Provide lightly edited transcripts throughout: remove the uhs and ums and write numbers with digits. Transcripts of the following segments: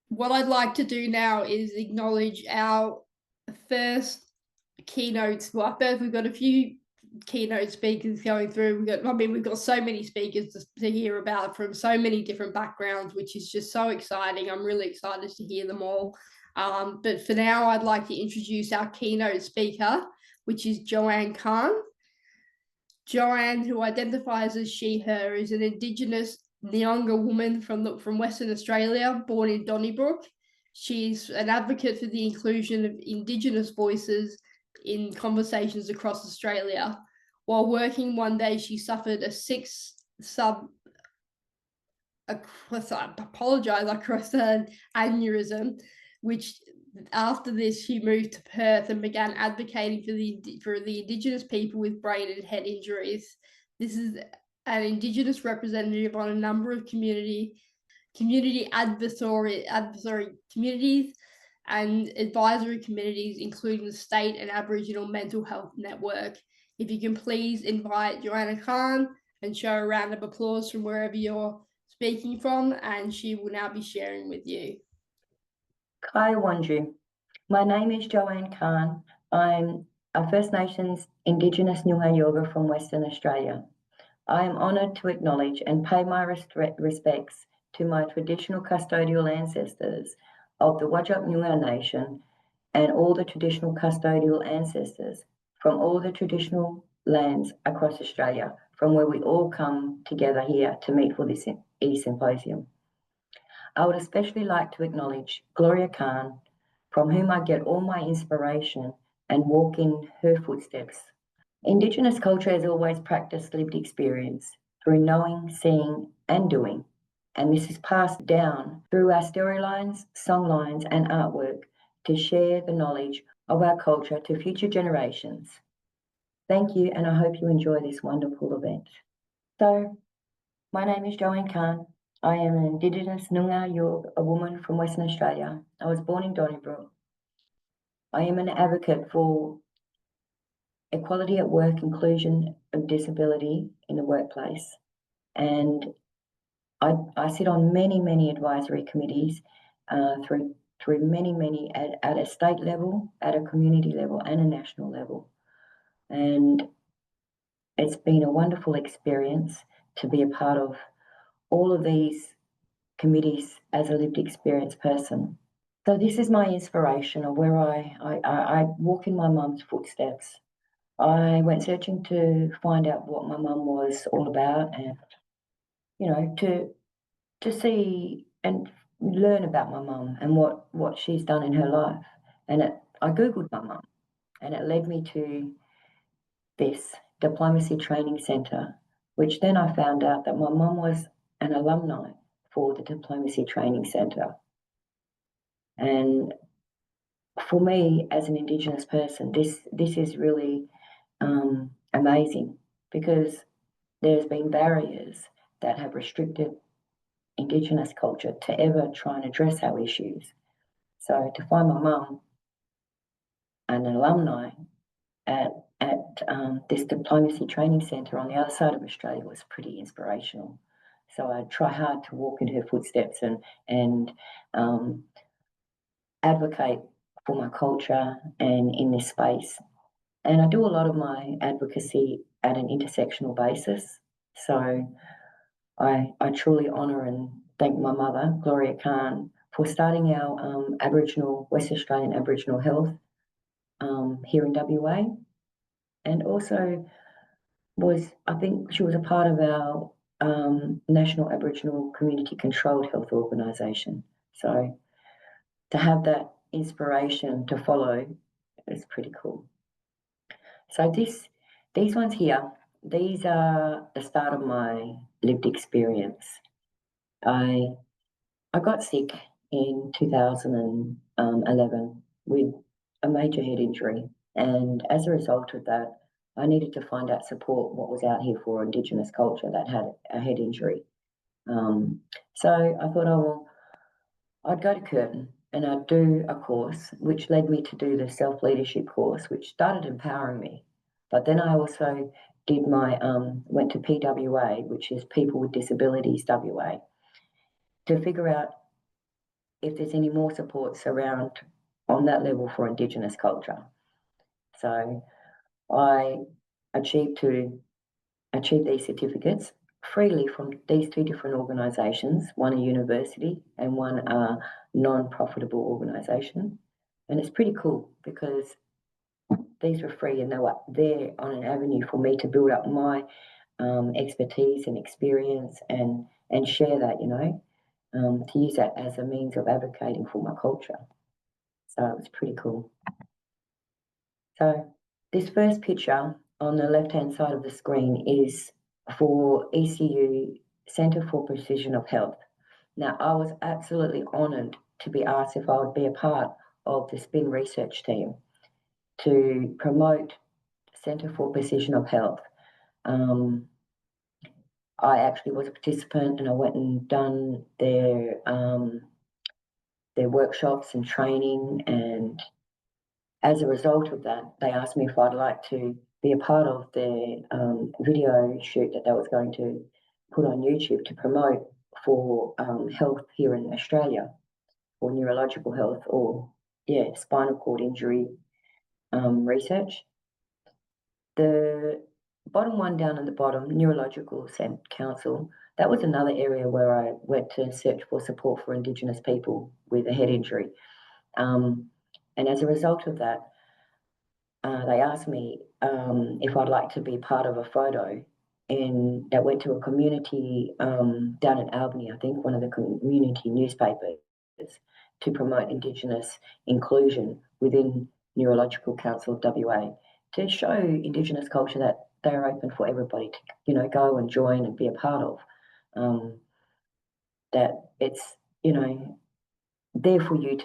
what I'd like to do now is acknowledge our first keynotes. Well, first we've got a few keynote speakers going through. We've got so many speakers to hear about from so many different backgrounds, which is just so exciting. I'm really excited to hear them all. But for now, I'd like to introduce our keynote speaker, which is Joanne Khan. Joanne, who identifies as she, her, is an Indigenous Nyoongar woman from Western Australia, born in Donnybrook. She's an advocate for the inclusion of Indigenous voices in conversations across Australia. While working one day, she suffered a sub-acroide aneurysm, which after this, she moved to Perth and began advocating for the Indigenous people with brain and head injuries. This is an Indigenous representative on a number of community advisory communities and advisory committees, including the state and Aboriginal mental health network. If you can please invite Joanna Khan and show a round of applause from wherever you're speaking from, and she will now be sharing with you. Kai Wanju. My name is Joanne Khan. I'm a First Nations Indigenous Nyoongar from Western Australia. I am honoured to acknowledge and pay my respects to my traditional custodial ancestors of the Whadjuk Noongar Nation and all the traditional custodial ancestors from all the traditional lands across Australia, from where we all come together here to meet for this E-Symposium. I would especially like to acknowledge Gloria Khan, from whom I get all my inspiration and walk in her footsteps. Indigenous culture has always practiced lived experience through knowing, seeing, and doing, and this is passed down through our storylines, songlines, and artwork to share the knowledge of our culture to future generations. Thank you, and I hope you enjoy this wonderful event. So, my name is Joanne Khan. I am an Indigenous Nyoongar woman from Western Australia. I was born in Donnybrook. I am an advocate for equality at work, inclusion of disability in the workplace. And I sit on many advisory committees through many at a state level, at a community level, and a national level. And it's been a wonderful experience to be a part of all of these committees as a lived experience person. So this is my inspiration of where I walk in my mum's footsteps. I went searching to find out what my mum was all about, and to see and learn about my mum and what she's done in her life. And I googled my mum, and it led me to this diplomacy training centre, which then I found out that my mum was an alumni for the Diplomacy Training Centre. And for me, as an Indigenous person, this is really amazing, because there's been barriers that have restricted Indigenous culture to ever try and address our issues. So to find my mum, an alumni at this diplomacy training centre on the other side of Australia, was pretty inspirational. So I try hard to walk in her footsteps and advocate for my culture and in this space. And I do a lot of my advocacy at an intersectional basis. So I truly honour and thank my mother, Gloria Khan, for starting our West Australian Aboriginal Health here in WA. And also I think she was a part of our National Aboriginal Community Controlled Health Organisation. So to have that inspiration to follow is pretty cool. So these ones here, these are the start of my lived experience. I got sick in 2011 with a major head injury, and as a result of that, I needed to find out support what was out here for Indigenous culture that had a head injury. So I thought, I'd go to Curtin and I'd do a course, which led me to do the self-leadership course, which started empowering me. But then I also did went to PWA, which is People with Disabilities WA, to figure out if there's any more supports around on that level for Indigenous culture. So I achieved these certificates freely from these two different organisations, one a university and one a non-profitable organisation. And it's pretty cool because these were free and they were there on an avenue for me to build up my expertise and experience and share that, to use that as a means of advocating for my culture. So it was pretty cool. So this first picture on the left-hand side of the screen is for ECU Centre for Precision of Health. Now, I was absolutely honoured to be asked if I would be a part of the SPIN research team to promote Centre for Precision of Health. I actually was a participant and I went and done their workshops and training, and as a result of that, they asked me if I'd like to be a part of their video shoot that they was going to put on YouTube to promote for health here in Australia, or neurological health, or spinal cord injury research. The bottom one down at the bottom, Neurological Council, that was another area where I went to search for support for Indigenous people with a head injury. And as a result of that, they asked me if I'd like to be part of a photo that went to a community down in Albany, I think, one of the community newspapers, to promote Indigenous inclusion within Neurological Council of WA, to show Indigenous culture that they're open for everybody to, go and join and be a part of. That it's, there for you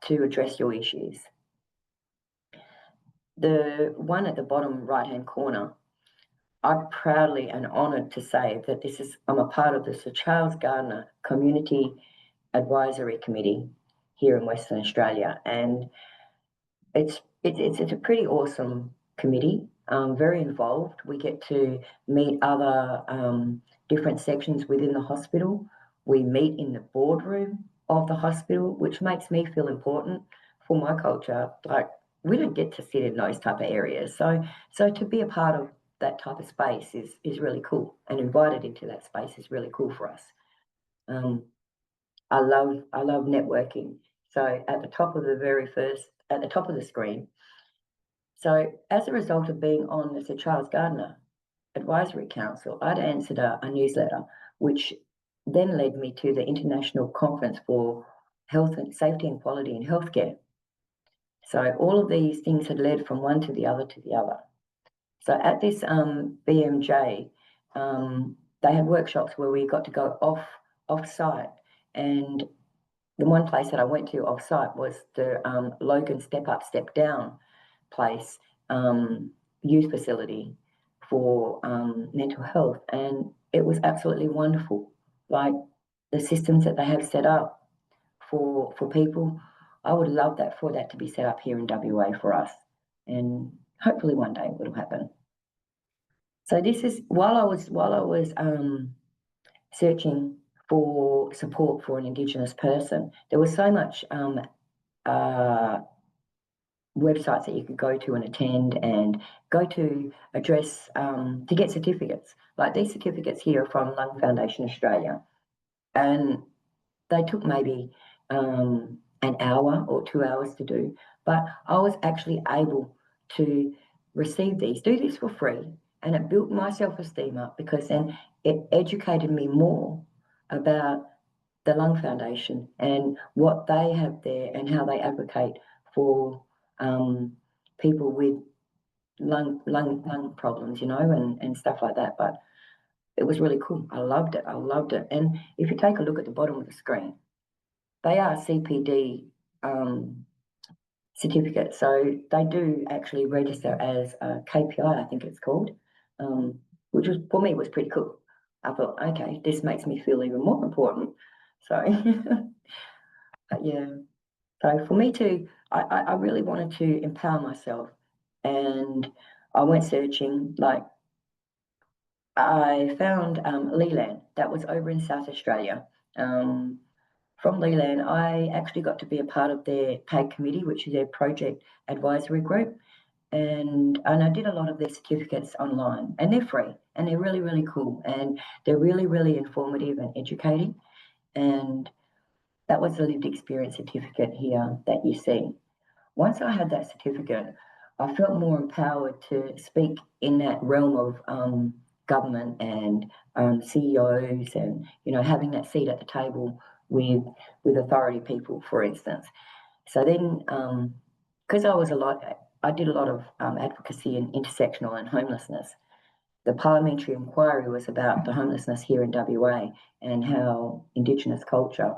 to address your issues. The one at the bottom right-hand corner, I'm proudly and honoured to say that I'm a part of the Sir Charles Gardner Community Advisory Committee here in Western Australia, and it's a pretty awesome committee, very involved. We get to meet other different sections within the hospital. We meet in the boardroom of the hospital, which makes me feel important for my culture. Like, we don't get to sit in those type of areas. So to be a part of that type of space is really cool, and invited into that space is really cool for us. I love networking. So at the top of the screen. So as a result of being on the Sir Charles Gardner Advisory Council, I'd answered a newsletter, which then led me to the International Conference for Health and Safety and Quality in Healthcare. So all of these things had led from one to the other to the other. So at this BMJ, they had workshops where we got to go off-site, and the one place that I went to off-site was the Logan Step Up, Step Down place, youth facility for mental health, and it was absolutely wonderful. Like, the systems that they have set up for people, I would love for that to be set up here in WA for us, and hopefully one day it will happen. So this is while I was searching for support for an Indigenous person, there was so much websites that you could go to and attend and go to address to get certificates. Like, these certificates here are from Lung Foundation Australia, and they took maybe an hour or 2 hours to do, but I was actually able to receive do this for free, and it built my self-esteem up, because then it educated me more about the Lung Foundation and what they have there and how they advocate for people with lung problems, and stuff like that. But it was really cool. I loved it. And if you take a look at the bottom of the screen, they are CPD certificates. So they do actually register as a KPI, I think it's called, which was, for me, was pretty cool. I thought, okay, this makes me feel even more important. So, yeah. So for me I really wanted to empower myself, and I went searching. Like, I found Leland, that was over in South Australia, from Leland, I actually got to be a part of their PAG committee, which is their project advisory group. And I did a lot of their certificates online, and they're free, and they're really, really cool, and they're really, really informative and educating. And that was the lived experience certificate here that you see. Once I had that certificate, I felt more empowered to speak in that realm of government and CEOs, and having that seat at the table with authority people, for instance. So then, because I did a lot of advocacy in intersectional and homelessness. The parliamentary inquiry was about the homelessness here in WA and how Indigenous culture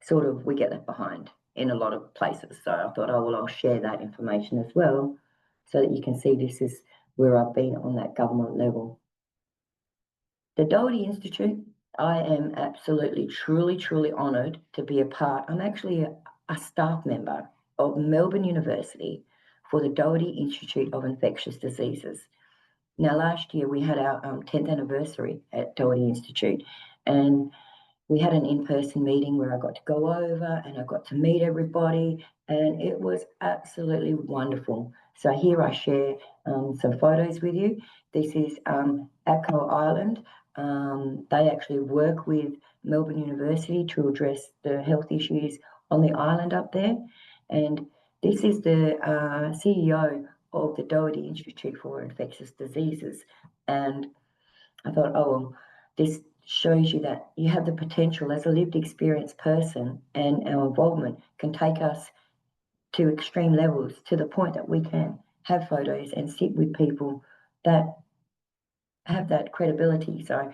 sort of, we get left behind in a lot of places. So I thought, oh, well, I'll share that information as well so that you can see this is where I've been on that government level. The Doherty Institute, I am absolutely, truly, truly honoured to be a part. I'm actually a staff member of Melbourne University for the Doherty Institute of Infectious Diseases. Now, last year we had our 10th anniversary at Doherty Institute, and we had an in-person meeting where I got to go over and I got to meet everybody, and it was absolutely wonderful. So here I share some photos with you. This is Echo Island. They actually work with Melbourne University to address the health issues on the island up there. And this is the CEO of the Doherty Institute for Infectious Diseases. And I thought, oh, well, this shows you that you have the potential as a lived experience person, and our involvement can take us to extreme levels, to the point that we can have photos and sit with people that have that credibility. So it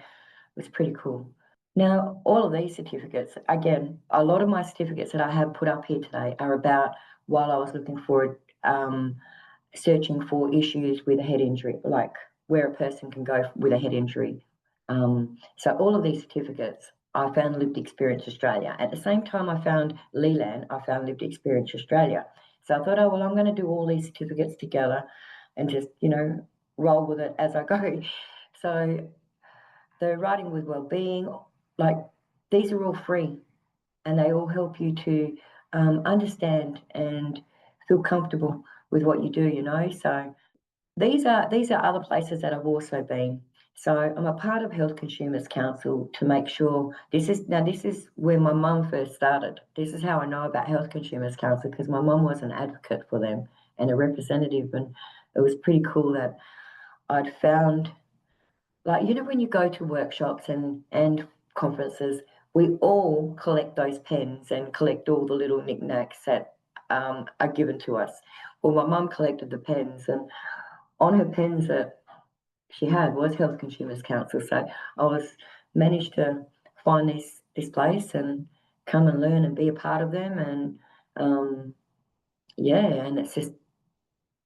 was pretty cool. Now, all of these certificates, again, a lot of my certificates that I have put up here today are about while I was looking for searching for issues with a head injury, like where a person can go with a head injury. So all of these certificates, I found Lived Experience Australia. At the same time I found Leland, I found Lived Experience Australia. So I thought, oh, well, I'm going to do all these certificates together and just, roll with it as I go. So the Writing with Wellbeing, like, these are all free, and they all help you to understand and feel comfortable with what you do, So these are other places that I've also been. So I'm a part of Health Consumers Council to make sure this is where my mum first started. This is how I know about Health Consumers Council, because my mum was an advocate for them and a representative, and it was pretty cool that I'd found, like, when you go to workshops and conferences, we all collect those pens and collect all the little knickknacks that are given to us. Well, my mum collected the pens, and on her pens that she had was Health Consumers Council. So I managed to find this place and come and learn and be a part of them. And and it's just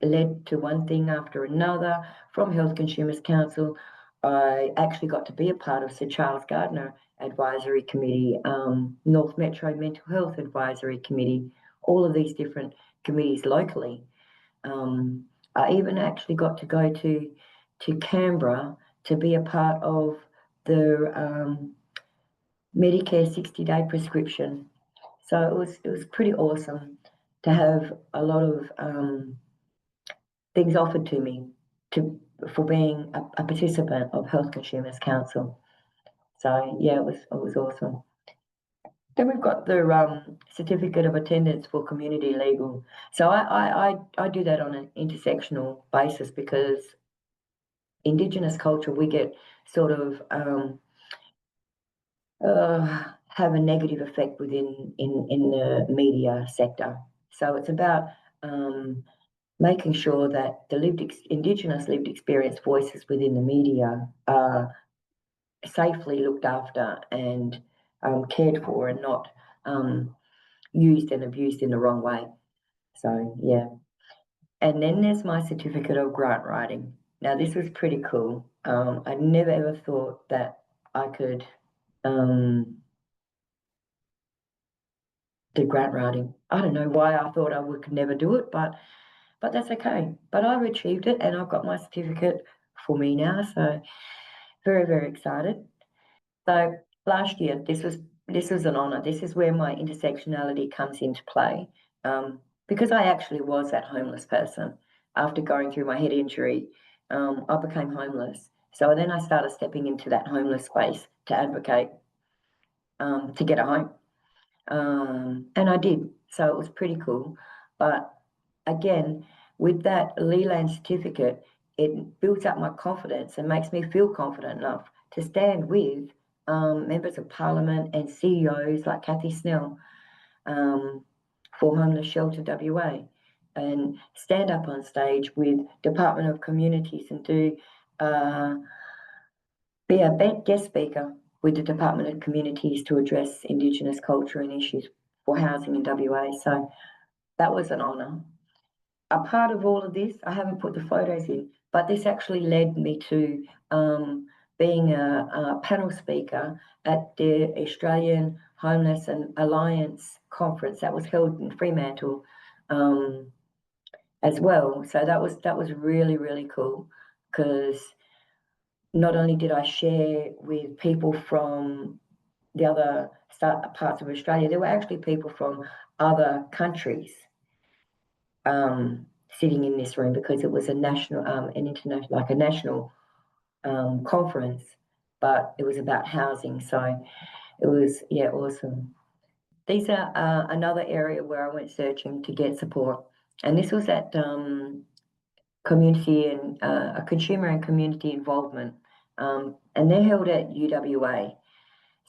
led to one thing after another. From Health Consumers Council, I actually got to be a part of Sir Charles Gardner Advisory Committee, North Metro Mental Health Advisory Committee, all of these different committees locally. I even actually got to go to Canberra to be a part of the Medicare 60-day prescription. So it was pretty awesome to have a lot of things offered to me for being a participant of Health Consumers Council. So yeah, it was awesome. Then we've got the certificate of attendance for community legal. So I do that on an intersectional basis, because Indigenous culture, we get sort of have a negative effect within in the media sector. So it's about making sure that the Indigenous lived experience voices within the media are safely looked after and cared for, and not used and abused in the wrong way. So yeah. And then there's my certificate of grant writing. Now this was pretty cool. I never ever thought that I could do grant writing. I don't know why I thought I could never do it, but that's okay. But I've achieved it, and I've got my certificate for me now. So very, very excited. So last year, this was this was an honour. This is where my intersectionality comes into play, because I actually was that homeless person. After going through my head injury, I became homeless. So then I started stepping into that homeless space to advocate to get a home. And I did. So it was pretty cool. But again, with that Leland certificate, it builds up my confidence and makes me feel confident enough to stand with members of parliament and CEOs like Kathy Snell for Homeless Shelter WA, and stand up on stage with Department of Communities and do be a guest speaker with the Department of Communities to address Indigenous culture and issues for housing in WA. So that was an honour. A part of all of this, I haven't put the photos in, but this actually led me to being a panel speaker at the Australian Homeless and Alliance conference that was held in Fremantle as well. So that was really, really cool, because not only did I share with people from the other parts of Australia, there were actually people from other countries sitting in this room, because it was a national, an international, like a national conference, but it was about housing. So it was, yeah, awesome. These are another area where I went searching to get support, and this was at community and a consumer and community involvement, and they're held at UWA.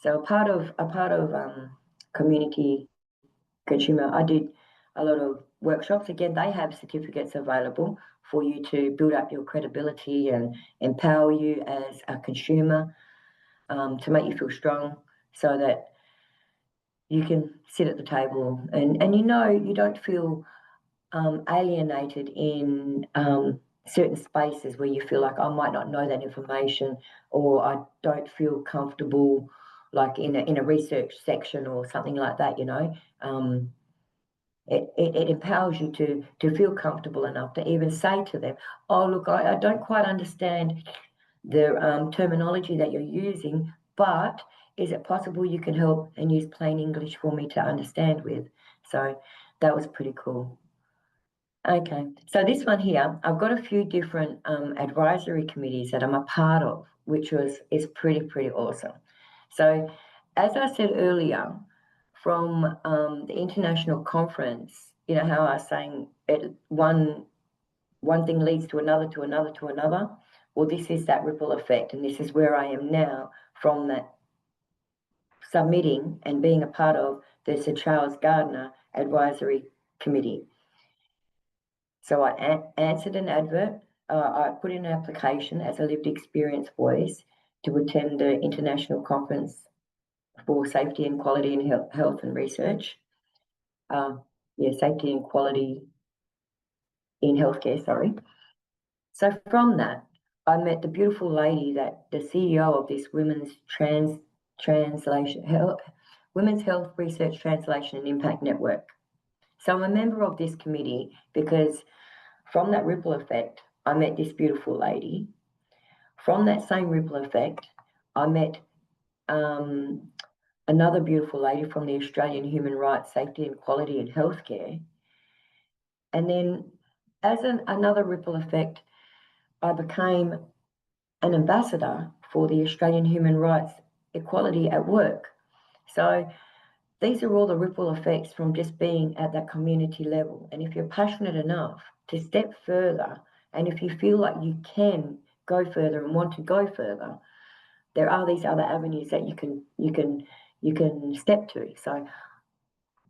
So a part of community consumer, I did a lot of workshops. Again, they have certificates available for you to build up your credibility and empower you as a consumer, to make you feel strong, so that you can sit at the table and you don't feel alienated in certain spaces where you feel like I might not know that information, or I don't feel comfortable, like in a research section or something like that. It empowers you to feel comfortable enough to even say to them, "Oh, look, I don't quite understand the terminology that you're using, but is it possible you can help and use plain English for me to understand with?" So that was pretty cool. Okay, so this one here, I've got a few different advisory committees that I'm a part of, which is pretty awesome. So as I said earlier, from the international conference, how I was saying one thing leads to another, to another, to another. Well, this is that ripple effect, and this is where I am now from that submitting and being a part of the Sir Charles Gardner Advisory Committee. So I answered an advert. I put in an application as a lived experience voice to attend the international conference for safety and quality in health and research. Safety and quality in healthcare, sorry. So from that, I met the beautiful lady that the CEO of this Women's Health Research Translation and Impact Network. So I'm a member of this committee because from that ripple effect, I met this beautiful lady. From that same ripple effect, I met another beautiful lady from the Australian Human Rights, Safety and Quality in Healthcare. And then as another ripple effect, I became an ambassador for the Australian Human Rights Equality at Work. So these are all the ripple effects from just being at that community level. And if you're passionate enough to step further, and if you feel like you can go further and want to go further, there are these other avenues that you can step to. So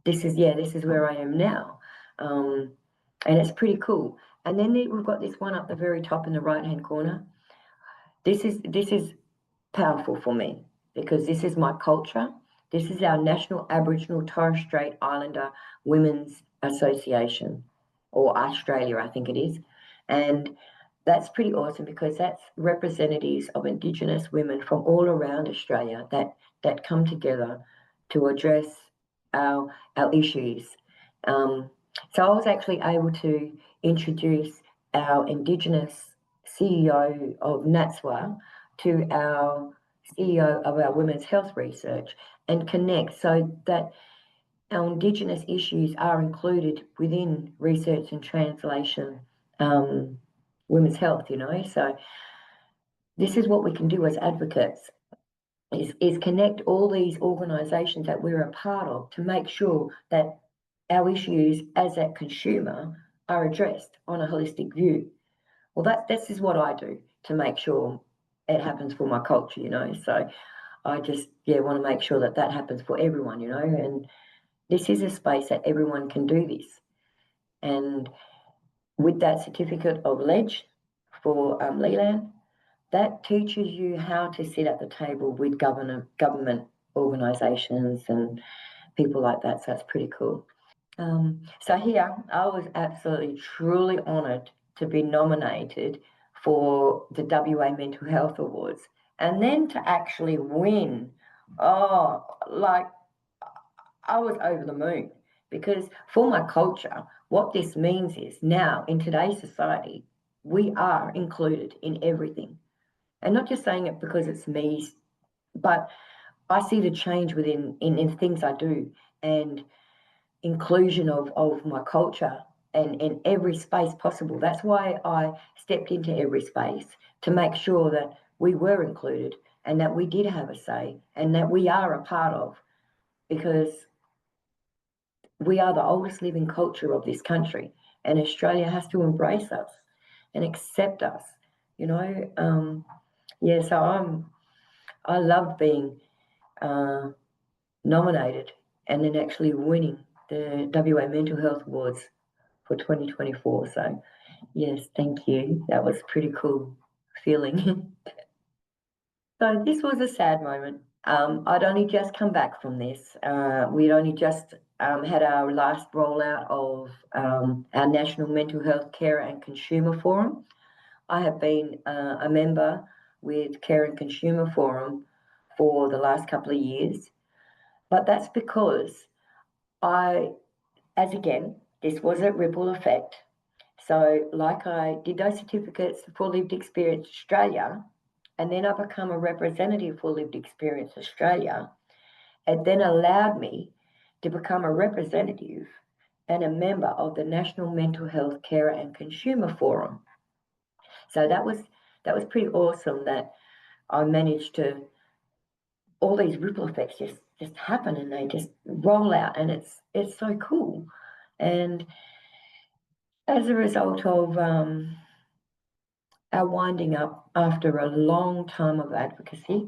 this is where I am now, and it's pretty cool. And then we've got this one up the very top in the right hand corner. This is powerful for me because this is my culture. This is our National Aboriginal Torres Strait Islander Women's Association, or Australia, I think it is. And that's pretty awesome because that's representatives of Indigenous women from all around Australia that come together to address our issues. So I was actually able to introduce our Indigenous CEO of NATSWA to our CEO of our women's health research, and connect so that our Indigenous issues are included within research and translation, women's health, So this is what we can do as advocates, is connect all these organisations that we're a part of to make sure that our issues as a consumer are addressed on a holistic view. Well, this is what I do to make sure it happens for my culture, So I just, want to make sure that happens for everyone, and this is a space that everyone can do this. And with that certificate of ledge for Leland, that teaches you how to sit at the table with government organisations and people like that. So that's pretty cool. So here, I was absolutely, truly honoured to be nominated for the WA Mental Health Awards, and then to actually win. Oh, like I was over the moon, because for my culture, what this means is now in today's society, we are included in everything. And not just saying it because it's me, but I see the change within in things I do, and inclusion of my culture and in every space possible. That's why I stepped into every space, to make sure that we were included and that we did have a say and that we are a part of, because we are the oldest living culture of this country, and Australia has to embrace us and accept us, So I loved being nominated and then actually winning the WA Mental Health Awards for 2024. So yes, thank you. That was a pretty cool feeling. So this was a sad moment. I'd only just come back from this. We'd only just had our last rollout of our National Mental Health Care and Consumer Forum. I have been a member with Care and Consumer Forum for the last couple of years, but that's because this was a ripple effect. So like I did those certificates for Lived Experience Australia, and then I become a representative for Lived Experience Australia. It then allowed me to become a representative and a member of the National Mental Health Care and Consumer Forum. So that was pretty awesome, that I managed to, all these ripple effects just happen and they just roll out, and it's so cool. And as a result of our winding up after a long time of advocacy,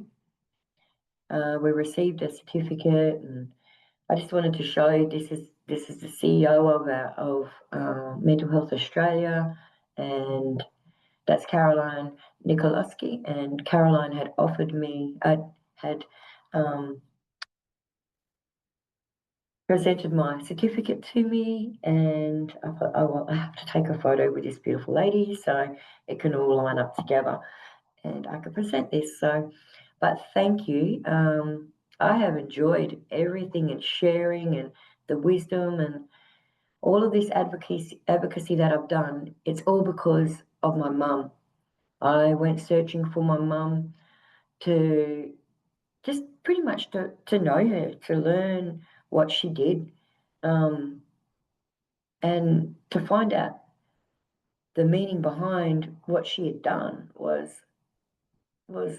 we received a certificate, and I just wanted to show you, this is the CEO of Mental Health Australia, and that's Caroline Nikolaski. And Caroline had offered me, had presented my certificate to me, and I thought, oh, well, I have to take a photo with this beautiful lady so it can all line up together and I could present this. So, but thank you. I have enjoyed everything and sharing and the wisdom and all of this advocacy that I've done. It's all because of my mum. I went searching for my mum to just pretty much to know her, to learn what she did, and to find out the meaning behind what she had done was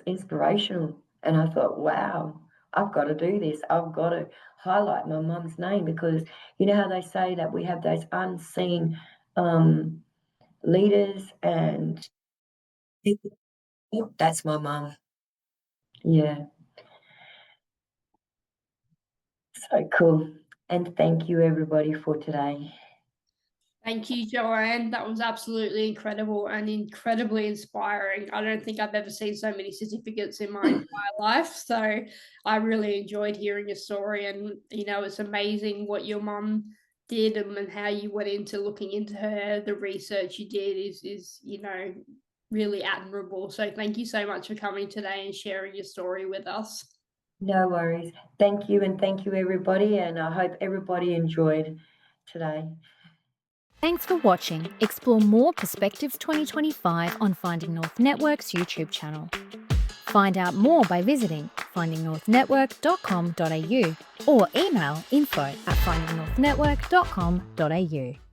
inspirational. And I thought, wow, I've got to do this. I've got to highlight my mum's name, because you know how they say that we have those unseen leaders and people. Yep, that's my mum. Yeah. So cool. And thank you everybody for today. Thank you, Joanne. That was absolutely incredible and incredibly inspiring. I don't think I've ever seen so many certificates in my entire life. So I really enjoyed hearing your story. And, it's amazing what your mum did and how you went into looking into her. The research you did is really admirable. So thank you so much for coming today and sharing your story with us. No worries. Thank you, and thank you everybody. And I hope everybody enjoyed today. Thanks for watching. Explore more Perspectives 2025 on Finding North Network's YouTube channel. Find out more by visiting findingnorthnetwork.com.au or email info@findingnorthnetwork.com.au.